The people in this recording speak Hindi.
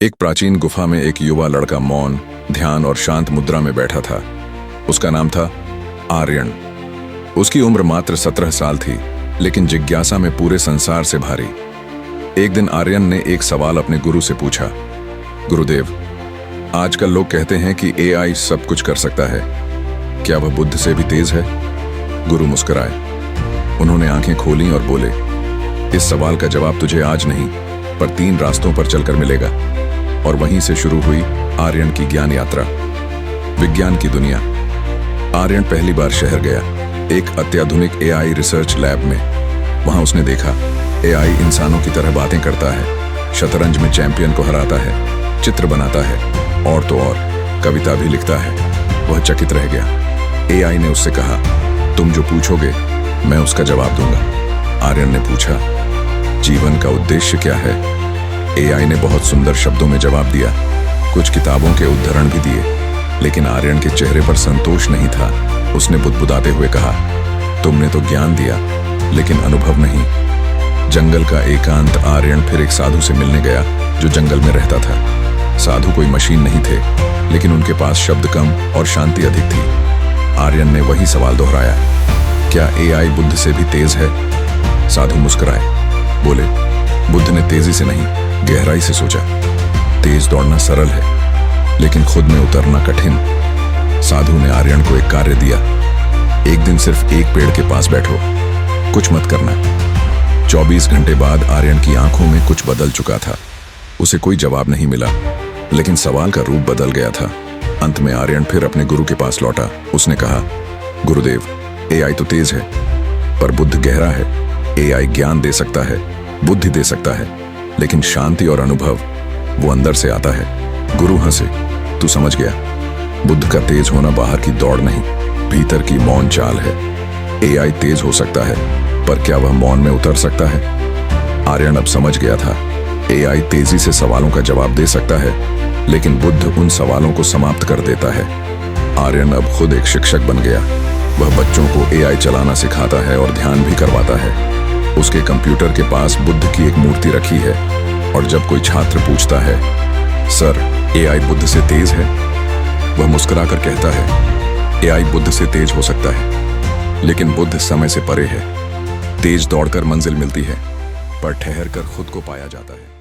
एक प्राचीन गुफा में एक युवा लड़का मौन, ध्यान और शांत मुद्रा में बैठा था। उसका नाम था आर्यन। उसकी उम्र मात्र 17 साल थी, लेकिन जिज्ञासा में पूरे संसार से भारी। एक दिन आर्यन ने एक सवाल अपने गुरु से पूछा, गुरुदेव, आजकल लोग कहते हैं कि एआई सब कुछ कर सकता है, क्या वह बुद्ध से भी तेज है? गुरु मुस्कुराए। उन्होंने आंखें खोलीं और बोले, इस सवाल का जवाब तुझे आज नहीं, पर 3 रास्तों पर चलकर मिलेगा। और वहीं से शुरू हुई आर्यन की ज्ञान यात्रा। विज्ञान की दुनिया। आर्यन पहली बार शहर गया, एक अत्याधुनिक एआई रिसर्च लैब में। वहां उसने देखा, एआई इंसानों की तरह बातें करता है, शतरंज में चैंपियन को हराता है, चित्र बनाता है, और तो और कविता भी लिखता है। वह चकित रह गया। एआई ने उससे कहा, तुम जो पूछोगे मैं उसका जवाब दूंगा। आर्यन ने पूछा, जीवन का उद्देश्य क्या है? एआई ने बहुत सुंदर शब्दों में जवाब दिया, कुछ किताबों के उद्धरण भी दिए, लेकिन आर्यन के चेहरे पर संतोष नहीं था। उसने बुदबुदाते हुए कहा, तुमने तो ज्ञान दिया, लेकिन अनुभव नहीं। जंगल का एकांत। आर्यन फिर एक साधु से मिलने गया जो जंगल में रहता था। साधु कोई मशीन नहीं थे, लेकिन उनके पास शब्द कम और शांति अधिक थी। आर्यन ने वही सवाल दोहराया, क्या एआई बुद्ध से भी तेज है? साधु मुस्कुराए, बोले, बुद्ध ने तेजी से नहीं, गहराई से सोचा। तेज दौड़ना सरल है, लेकिन खुद में उतरना कठिन। साधु ने आर्यन को एक कार्य दिया, एक दिन सिर्फ एक पेड़ के पास बैठो, कुछ मत करना। 24 घंटे बाद आर्यन की आंखों में कुछ बदल चुका था। उसे कोई जवाब नहीं मिला, लेकिन सवाल का रूप बदल गया था। अंत में आर्यन फिर अपने गुरु के पास लौटा। उसने कहा, गुरुदेव, एआई तो तेज है, पर बुद्ध गहरा है। एआई ज्ञान दे सकता है, बुद्धि दे सकता है, लेकिन शांति और अनुभव वो अंदर से आता है। गुरु हंसे, तू समझ गया? बुद्ध का तेज होना बाहर की दौड़ नहीं, भीतर की मौन चाल है। एआई तेज हो सकता है, पर क्या वह मौन में उतर सकता है? आर्यन अब समझ गया था, एआई तेजी से सवालों का जवाब दे सकता है, लेकिन बुद्ध उन सवालों को समाप्त कर देता है। आर्यन अब खुद एक शिक्षक बन गया। वह बच्चों को एआई चलाना सिखाता है और ध्यान भी करवाता है। उसके कंप्यूटर के पास बुद्ध की एक मूर्ति रखी है, और जब कोई छात्र पूछता है, सर, एआई बुद्ध से तेज है? वह मुस्कुराकर कहता है, एआई बुद्ध से तेज हो सकता है, लेकिन बुद्ध समय से परे है। तेज दौड़कर मंजिल मिलती है, पर ठहर कर खुद को पाया जाता है।